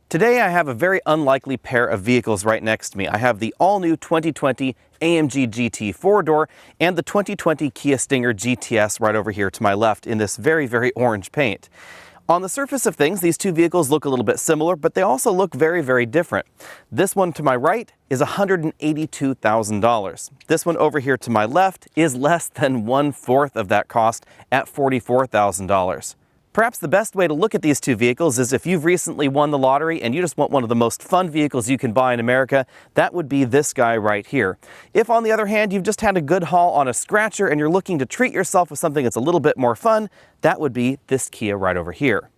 Today I have a very unlikely pair of vehicles right next to me. I have the all-new 2020 AMG GT 4-door and the 2020 Kia Stinger GTS right over here to my left in this very orange paint. On the surface of things, these two vehicles look a little bit similar, but they also look very different. This one to my right is $182,000. This one over here to my left is less than 1/4 of that cost at $44,000. Perhaps the best way to look at these two vehicles is if you've recently won the lottery and you just want one of the most fun vehicles you can buy in America, that would be this guy right here. If on the other hand you've just had a good haul on a scratcher and you're looking to treat yourself with something that's a little bit more fun, that would be this Kia right over here.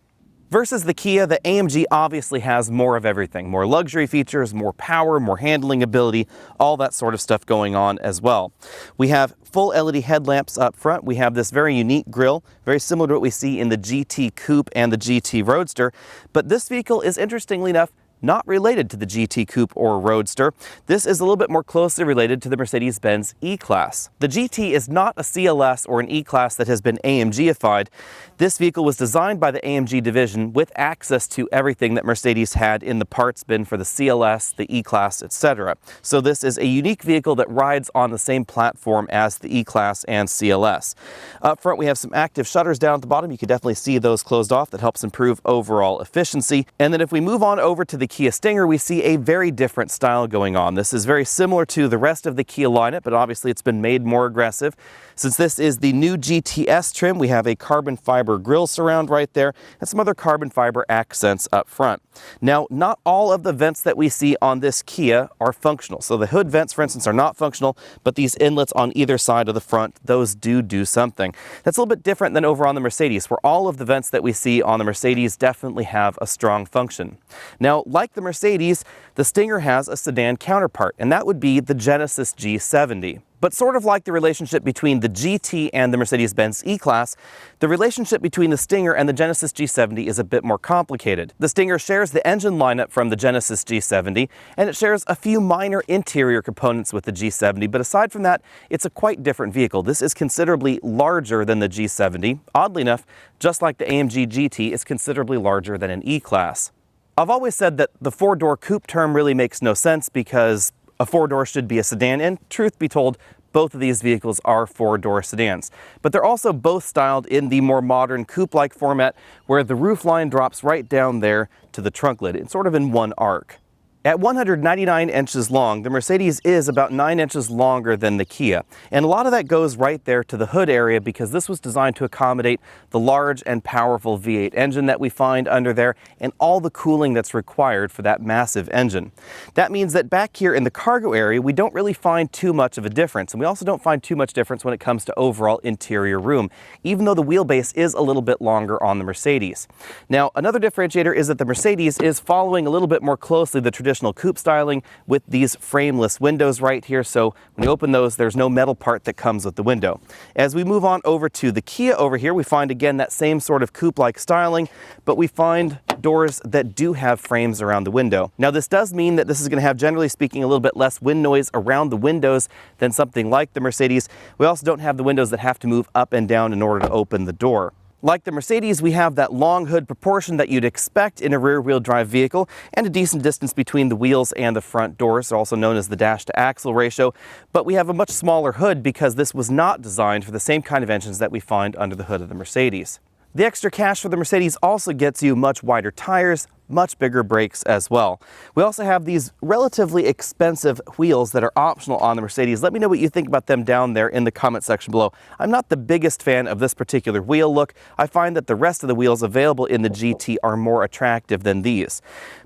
Versus the Kia, the AMG obviously has more of everything. More luxury features, more power, more handling ability, all that sort of stuff going on as well. We have full LED headlamps up front. We have this very unique grille, very similar to what we see in the GT Coupe and the GT Roadster. But this vehicle is, interestingly enough, not related to the GT Coupe or Roadster. This is a little bit more closely related to the Mercedes-Benz E-Class. The GT is not a CLS or an E-Class that has been AMG-ified. This vehicle was designed by the AMG division with access to everything that Mercedes had in the parts bin for the CLS, the E-Class, etc. So this is a unique vehicle that rides on the same platform as the E-Class and CLS. Up front we have some active shutters down at the bottom. You can definitely see those closed off. That helps improve overall efficiency. And then if we move on over to the Kia Stinger, we see a very different style going on. This is very similar to the rest of the Kia lineup, but obviously it's been made more aggressive. Since this is the new GTS trim, we have a carbon fiber grille surround right there and some other carbon fiber accents up front. Now, not all of the vents that we see on this Kia are functional. So the hood vents, for instance, are not functional, but these inlets on either side of the front, those do something. That's a little bit different than over on the Mercedes, where all of the vents that we see on the Mercedes definitely have a strong function. Now, like the Mercedes, the Stinger has a sedan counterpart, and that would be the Genesis G70. But sort of like the relationship between the GT and the Mercedes-Benz E-Class, the relationship between the Stinger and the Genesis G70 is a bit more complicated. The Stinger shares the engine lineup from the Genesis G70, and it shares a few minor interior components with the G70, but aside from that, it's a quite different vehicle. This is considerably larger than the G70. Oddly enough, just like the AMG GT is considerably larger than an E-Class. I've always said that the four-door coupe term really makes no sense because a four-door should be a sedan, and truth be told, both of these vehicles are four-door sedans. But they're also both styled in the more modern coupe-like format where the roof line drops right down there to the trunk lid. It's sort of in one arc. At 199 inches long, the Mercedes is about 9 inches longer than the Kia. And a lot of that goes right there to the hood area because this was designed to accommodate the large and powerful V8 engine that we find under there and all the cooling that's required for that massive engine. That means that back here in the cargo area, we don't really find too much of a difference. And we also don't find too much difference when it comes to overall interior room, even though the wheelbase is a little bit longer on the Mercedes. Now, another differentiator is that the Mercedes is following a little bit more closely the traditional coupe styling with these frameless windows right here. So when you open those, there's no metal part that comes with the window. As we move on over to the Kia over here, we find again that same sort of coupe-like styling, but we find doors that do have frames around the window. Now this does mean that this is going to have, generally speaking, a little bit less wind noise around the windows than something like the Mercedes. We also don't have the windows that have to move up and down in order to open the door. Like the Mercedes, we have that long hood proportion that you'd expect in a rear-wheel drive vehicle and a decent distance between the wheels and the front doors, also known as the dash-to-axle ratio, but we have a much smaller hood because this was not designed for the same kind of engines that we find under the hood of the Mercedes. The extra cash for the Mercedes also gets you much wider tires, much bigger brakes as well. We also have these relatively expensive wheels that are optional on the Mercedes. Let me know what you think about them down there in the comment section below. I'm not the biggest fan of this particular wheel look. I find that the rest of the wheels available in the GT are more attractive than these.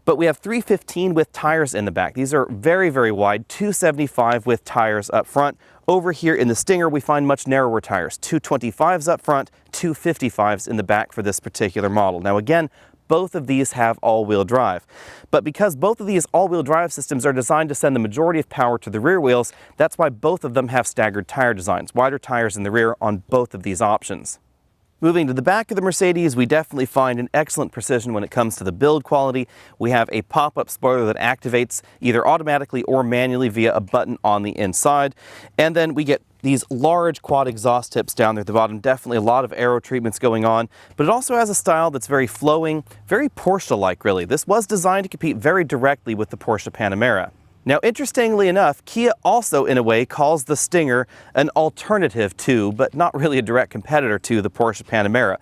But we have 315 width tires in the back. These are very wide, 275 width tires up front. Over here in the Stinger, we find much narrower tires, 225s up front, 255s in the back for this particular model. Now again, both of these have all-wheel drive. But because both of these all-wheel drive systems are designed to send the majority of power to the rear wheels, that's why both of them have staggered tire designs, wider tires in the rear on both of these options. Moving to the back of the Mercedes, we definitely find an excellent precision when it comes to the build quality. We have a pop-up spoiler that activates either automatically or manually via a button on the inside. And then we get these large quad exhaust tips down there at the bottom. Definitely a lot of aero treatments going on, but it also has a style that's very flowing, very Porsche-like really. This was designed to compete very directly with the Porsche Panamera. Now, interestingly enough, Kia also, in a way, calls the Stinger an alternative to, but not really a direct competitor to, the Porsche Panamera.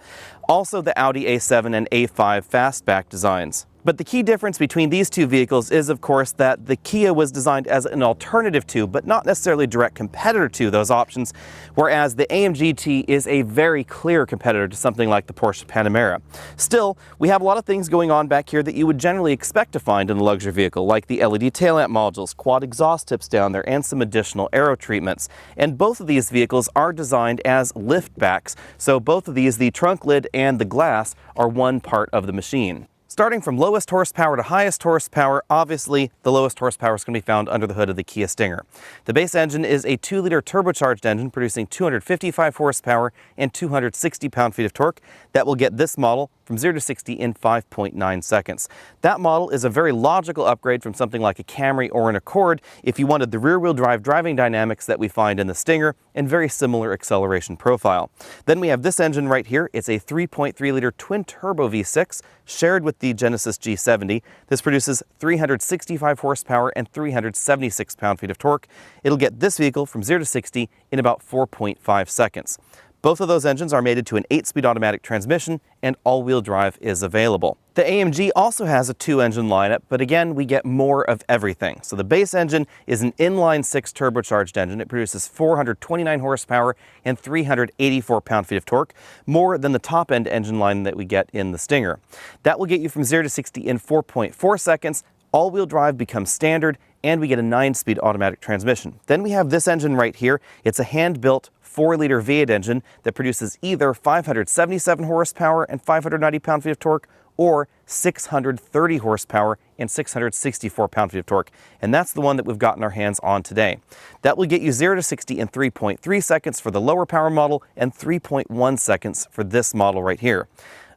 Also the Audi A7 and A5 fastback designs. But the key difference between these two vehicles is, of course, that the Kia was designed as an alternative to, but not necessarily a direct competitor to, those options, whereas the AMG T is a very clear competitor to something like the Porsche Panamera. Still, we have a lot of things going on back here that you would generally expect to find in a luxury vehicle, like the LED tail lamp modules, quad exhaust tips down there, and some additional aero treatments. And both of these vehicles are designed as liftbacks, so both of these, the trunk lid and the glass, are one part of the machine. Starting from lowest horsepower to highest horsepower, obviously the lowest horsepower is going to be found under the hood of the Kia Stinger. The base engine is a 2-liter turbocharged engine producing 255 horsepower and 260 pound-feet of torque. That will get this model from 0 to 60 in 5.9 seconds. That model is a very logical upgrade from something like a Camry or an Accord if you wanted the rear-wheel drive driving dynamics that we find in the Stinger and very similar acceleration profile. Then we have this engine right here. It's a 3.3-liter twin-turbo V6 shared with the Genesis G70. This produces 365 horsepower and 376 pound-feet of torque. It'll get this vehicle from 0 to 60 in about 4.5 seconds. Both of those engines are mated to an 8-speed automatic transmission, and all-wheel drive is available. The AMG also has a 2-engine lineup, but again, we get more of everything. So the base engine is an inline-6 turbocharged engine. It produces 429 horsepower and 384 pound-feet of torque, more than the top-end engine line that we get in the Stinger. That will get you from 0 to 60 in 4.4 seconds. All-wheel drive becomes standard, and we get a 9-speed automatic transmission. Then we have this engine right here. It's a hand-built 4-liter V8 engine that produces either 577 horsepower and 590 pound-feet of torque, or 630 horsepower and 664 pound-feet of torque. And that's the one that we've gotten our hands on today. That will get you 0 to 60 in 3.3 seconds for the lower power model and 3.1 seconds for this model right here.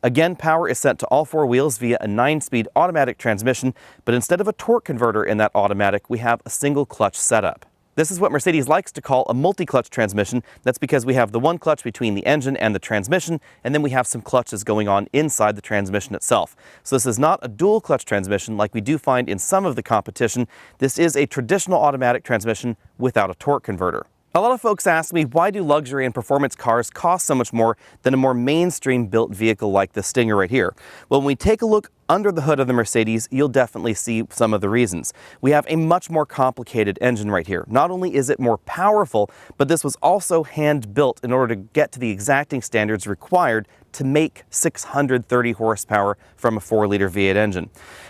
Again, power is sent to all 4 wheels via a 9-speed automatic transmission, but instead of a torque converter in that automatic, we have a single clutch setup. This is what Mercedes likes to call a multi-clutch transmission. That's because we have the one clutch between the engine and the transmission, and then we have some clutches going on inside the transmission itself. So this is not a dual clutch transmission like we do find in some of the competition. This is a traditional automatic transmission without a torque converter. A lot of folks ask me, why do luxury and performance cars cost so much more than a more mainstream built vehicle like the Stinger right here? Well, when we take a look under the hood of the Mercedes, you'll definitely see some of the reasons. We have a much more complicated engine right here. Not only is it more powerful, but this was also hand built in order to get to the exacting standards required to make 630 horsepower from a 4-liter V8 engine.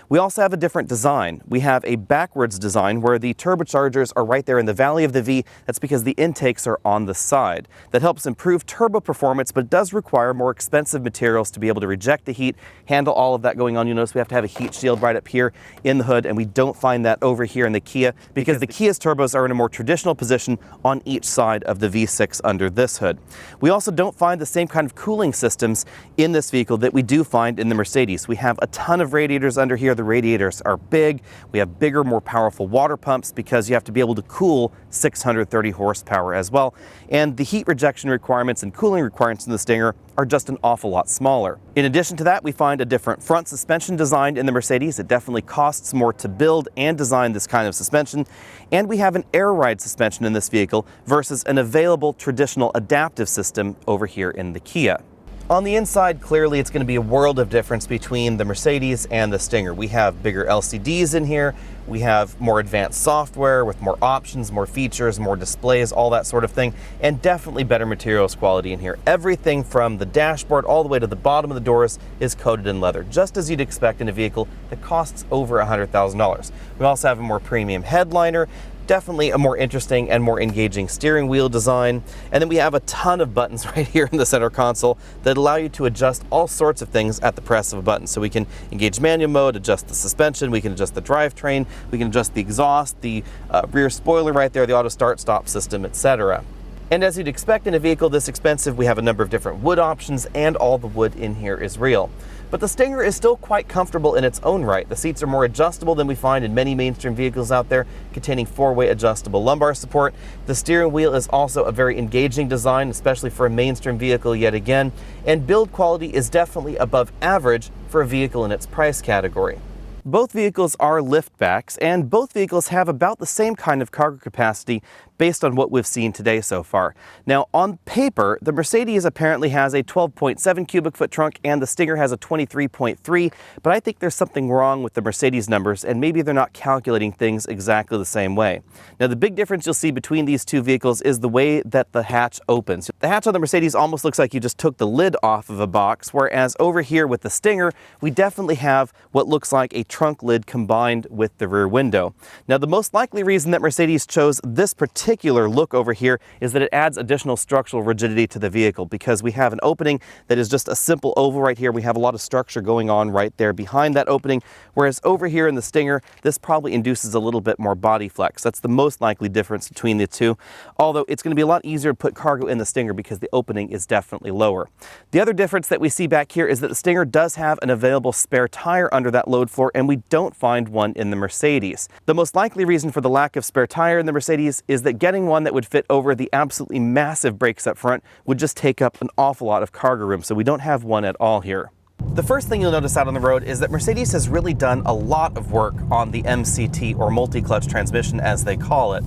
We also have a different design. We have a backwards design where the turbochargers are right there in the valley of the V. That's because the intakes are on the side. That helps improve turbo performance, but does require more expensive materials to be able to reject the heat, handle all of that going on. You'll notice we have to have a heat shield right up here in the hood, and we don't find that over here in the Kia because the Kia's turbos are in a more traditional position on each side of the V6 under this hood. We also don't find the same kind of cooling systems in this vehicle that we do find in the Mercedes. We have a ton of radiators under here. The radiators are big. We have bigger, more powerful water pumps because you have to be able to cool 630 horsepower as well. And the heat rejection requirements and cooling requirements in the Stinger are just an awful lot smaller. In addition to that, we find a different front suspension design in the Mercedes. It definitely costs more to build and design this kind of suspension. And we have an air ride suspension in this vehicle versus an available traditional adaptive system over here in the Kia. On the inside, clearly it's going to be a world of difference between the Mercedes and the Stinger. We have bigger LCDs in here, we have more advanced software with more options, more features, more displays, all that sort of thing, and definitely better materials quality in here. Everything from the dashboard all the way to the bottom of the doors is coated in leather, just as you'd expect in a vehicle that costs over $100,000. We also have a more premium headliner, definitely a more interesting and more engaging steering wheel design. And then we have a ton of buttons right here in the center console that allow you to adjust all sorts of things at the press of a button. So we can engage manual mode, adjust the suspension, we can adjust the drivetrain, we can adjust the exhaust, the rear spoiler right there, the auto start stop system, etc. And as you'd expect in a vehicle this expensive, we have a number of different wood options, and all the wood in here is real. But the Stinger is still quite comfortable in its own right. The seats are more adjustable than we find in many mainstream vehicles out there, containing 4-way adjustable lumbar support. The steering wheel is also a very engaging design, especially for a mainstream vehicle yet again, and build quality is definitely above average for a vehicle in its price category. Both vehicles are liftbacks, and both vehicles have about the same kind of cargo capacity based on what we've seen today so far. Now, on paper, the Mercedes apparently has a 12.7 cubic foot trunk and the Stinger has a 23.3, but I think there's something wrong with the Mercedes numbers, and maybe they're not calculating things exactly the same way. Now, the big difference you'll see between these two vehicles is the way that the hatch opens. The hatch on the Mercedes almost looks like you just took the lid off of a box, whereas over here with the Stinger, we definitely have what looks like a trunk lid combined with the rear window. Now, the most likely reason that Mercedes chose this particular look over here is that it adds additional structural rigidity to the vehicle, because we have an opening that is just a simple oval right here. We have a lot of structure going on right there behind that opening, whereas over here in the Stinger, this probably induces a little bit more body flex. That's the most likely difference between the two, although it's going to be a lot easier to put cargo in the Stinger because the opening is definitely lower. The other difference that we see back here is that the Stinger does have an available spare tire under that load floor, and we don't find one in the Mercedes. The most likely reason for the lack of spare tire in the Mercedes is that getting one that would fit over the absolutely massive brakes up front would just take up an awful lot of cargo room, so we don't have one at all here. The first thing you'll notice out on the road is that Mercedes has really done a lot of work on the MCT, or multi-clutch transmission as they call it.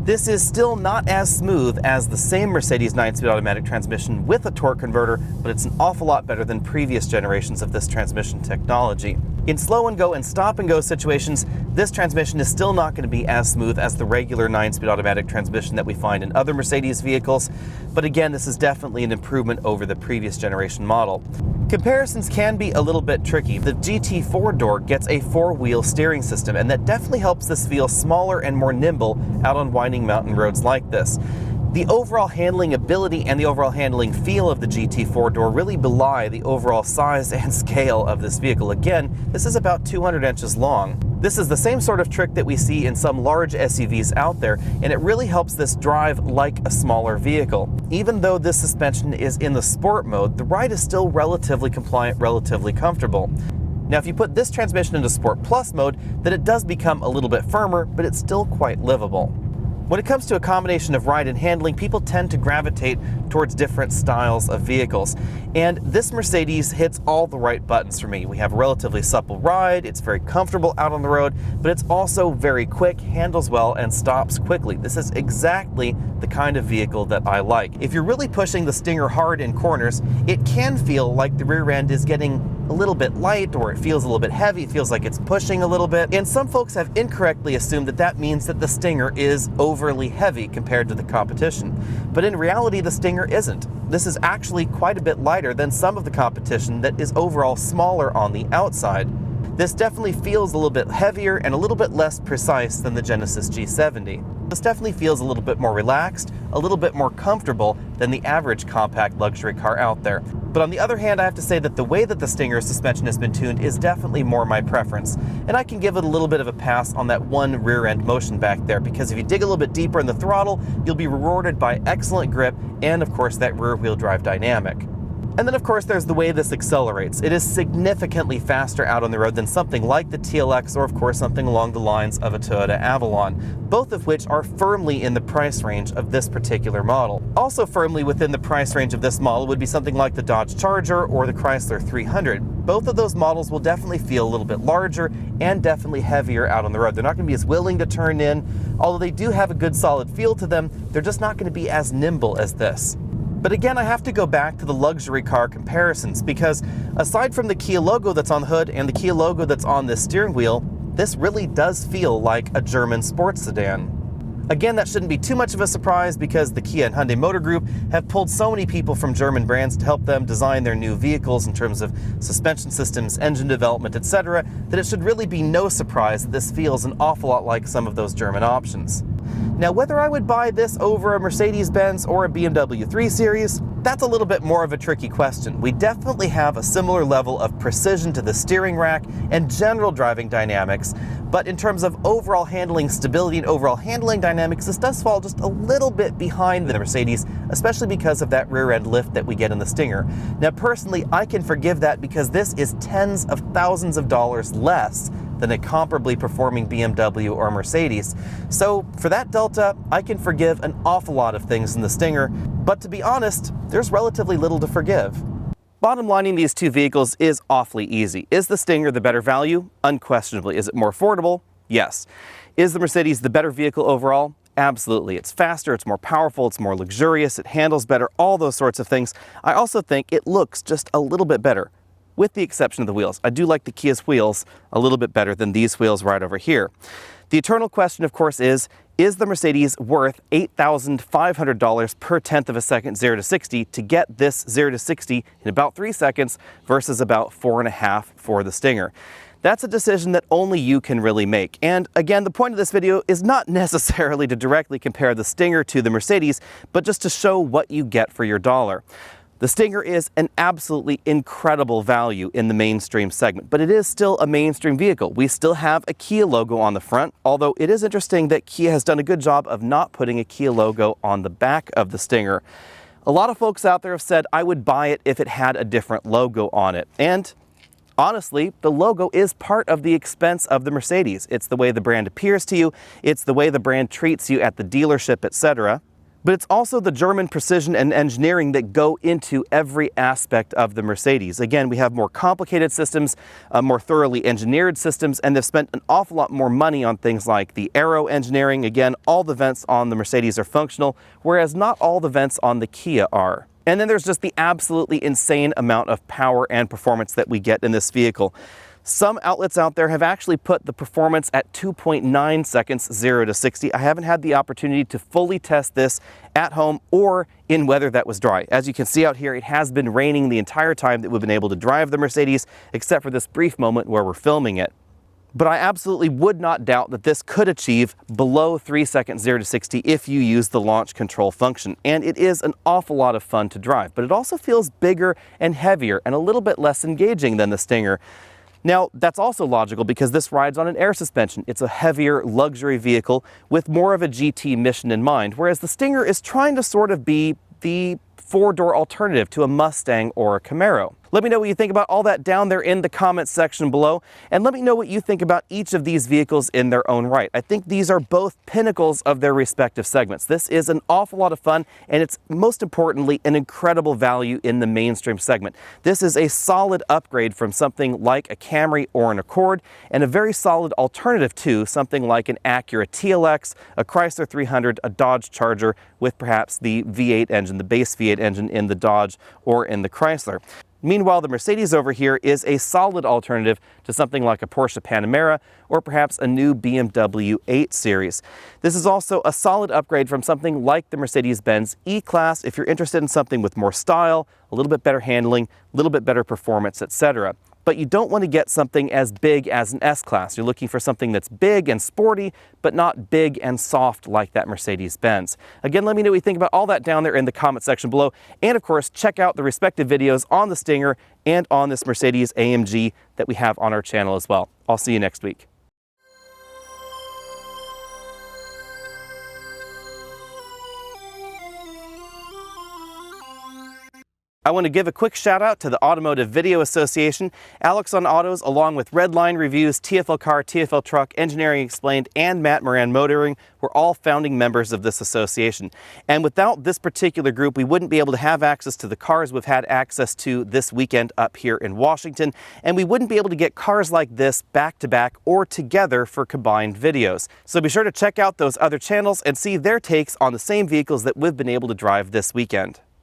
This is still not as smooth as the same Mercedes 9-speed automatic transmission with a torque converter, but it's an awful lot better than previous generations of this transmission technology. In slow and go and stop and go situations, this transmission is still not going to be as smooth as the regular 9-speed automatic transmission that we find in other Mercedes vehicles, but again, this is definitely an improvement over the previous generation model. Comparisons can be a little bit tricky. The GT4 door gets a 4-wheel steering system, and that definitely helps this feel smaller and more nimble out on winding mountain roads like this. The overall handling ability and the overall handling feel of the GT4 door really belie the overall size and scale of this vehicle. Again, this is about 200 inches long. This is the same sort of trick that we see in some large SUVs out there, and it really helps this drive like a smaller vehicle. Even though this suspension is in the sport mode, the ride is still relatively compliant, relatively comfortable. Now, if you put this transmission into Sport Plus mode, then it does become a little bit firmer, but it's still quite livable. When it comes to a combination of ride and handling, people tend to gravitate towards different styles of vehicles. And this Mercedes hits all the right buttons for me. We have a relatively supple ride, it's very comfortable out on the road, but it's also very quick, handles well, and stops quickly. This is exactly the kind of vehicle that I like. If you're really pushing the Stinger hard in corners, it can feel like the rear end is getting a little bit light, or it feels a little bit heavy, it feels like it's pushing a little bit. And some folks have incorrectly assumed that that means that the Stinger is overly heavy compared to the competition. But in reality, the Stinger isn't. This is actually quite a bit lighter than some of the competition that is overall smaller on the outside. This definitely feels a little bit heavier and a little bit less precise than the Genesis G70. This definitely feels a little bit more relaxed, a little bit more comfortable than the average compact luxury car out there. But on the other hand, I have to say that the way that the Stinger's suspension has been tuned is definitely more my preference. And I can give it a little bit of a pass on that one rear end motion back there, because if you dig a little bit deeper in the throttle, you'll be rewarded by excellent grip and of course that rear wheel drive dynamic. And then of course there's the way this accelerates. It is significantly faster out on the road than something like the TLX, or of course something along the lines of a Toyota Avalon, both of which are firmly in the price range of this particular model. Also firmly within the price range of this model would be something like the Dodge Charger or the Chrysler 300. Both of those models will definitely feel a little bit larger and definitely heavier out on the road. They're not going to be as willing to turn in, although they do have a good solid feel to them. They're just not going to be as nimble as this. But again, I have to go back to the luxury car comparisons, because aside from the Kia logo that's on the hood and the Kia logo that's on this steering wheel, this really does feel like a German sports sedan. Again, that shouldn't be too much of a surprise, because the Kia and Hyundai Motor Group have pulled so many people from German brands to help them design their new vehicles in terms of suspension systems, engine development, etc., that it should really be no surprise that this feels an awful lot like some of those German options. Now, whether I would buy this over a Mercedes-Benz or a BMW 3 Series, that's a little bit more of a tricky question. We definitely have a similar level of precision to the steering rack and general driving dynamics, but in terms of overall handling stability and overall handling dynamics, this does fall just a little bit behind the Mercedes, especially because of that rear end lift that we get in the Stinger. Now, personally, I can forgive that because this is tens of thousands of dollars less than a comparably performing BMW or Mercedes. So for that delta, I can forgive an awful lot of things in the Stinger, but to be honest, there's relatively little to forgive. Bottom lining these two vehicles is awfully easy. Is the Stinger the better value? Unquestionably. Is it more affordable? Yes. Is the Mercedes the better vehicle overall? Absolutely. It's faster, it's more powerful, it's more luxurious, it handles better, all those sorts of things. I also think it looks just a little bit better, with the exception of the wheels. I do like the Kia's wheels a little bit better than these wheels right over here. The eternal question, of course, is the Mercedes worth $8,500 per tenth of a second 0 to 60 to get this 0 to 60 in about 3 seconds versus about 4.5 for the Stinger? That's a decision that only you can really make. And again, the point of this video is not necessarily to directly compare the Stinger to the Mercedes, but just to show what you get for your dollar. The Stinger is an absolutely incredible value in the mainstream segment, but it is still a mainstream vehicle. We still have a Kia logo on the front, although it is interesting that Kia has done a good job of not putting a Kia logo on the back of the Stinger. A lot of folks out there have said, I would buy it if it had a different logo on it. And honestly, the logo is part of the expense of the Mercedes. It's the way the brand appears to you, it's the way the brand treats you at the dealership, etc. But it's also the German precision and engineering that go into every aspect of the Mercedes. Again, we have more complicated systems, more thoroughly engineered systems, and they've spent an awful lot more money on things like the aero engineering. Again, all the vents on the Mercedes are functional, whereas not all the vents on the Kia are. And then there's just the absolutely insane amount of power and performance that we get in this vehicle. Some outlets out there have actually put the performance at 2.9 seconds 0 to 60. I haven't had the opportunity to fully test this at home or in weather that was dry. As you can see out here, it has been raining the entire time that we've been able to drive the Mercedes, except for this brief moment where we're filming it. But I absolutely would not doubt that this could achieve below 3 seconds 0 to 60 if you use the launch control function. And it is an awful lot of fun to drive, but it also feels bigger and heavier and a little bit less engaging than the Stinger. Now, that's also logical because this rides on an air suspension. It's a heavier luxury vehicle with more of a GT mission in mind, whereas the Stinger is trying to sort of be the four-door alternative to a Mustang or a Camaro. Let me know what you think about all that down there in the comments section below, and let me know what you think about each of these vehicles in their own right. I think these are both pinnacles of their respective segments. This is an awful lot of fun, and it's most importantly an incredible value in the mainstream segment. This is a solid upgrade from something like a Camry or an Accord, and a very solid alternative to something like an Acura TLX, a Chrysler 300, a Dodge Charger, with perhaps the V8 engine, the base V8 engine in the Dodge or in the Chrysler. Meanwhile, the Mercedes over here is a solid alternative to something like a Porsche Panamera or perhaps a new BMW 8 Series. This is also a solid upgrade from something like the Mercedes-Benz E-Class if you're interested in something with more style, a little bit better handling, a little bit better performance, etc. But you don't want to get something as big as an S-Class. You're looking for something that's big and sporty, but not big and soft like that Mercedes-Benz. Again, let me know what you think about all that down there in the comment section below. And of course, check out the respective videos on the Stinger and on this Mercedes AMG that we have on our channel as well. I'll see you next week. I want to give a quick shout out to the Automotive Video Association. Alex on Autos, along with Redline Reviews, TFL Car, TFL Truck, Engineering Explained, and Matt Moran Motoring were all founding members of this association. And without this particular group, we wouldn't be able to have access to the cars we've had access to this weekend up here in Washington, and we wouldn't be able to get cars like this back to back or together for combined videos. So be sure to check out those other channels and see their takes on the same vehicles that we've been able to drive this weekend.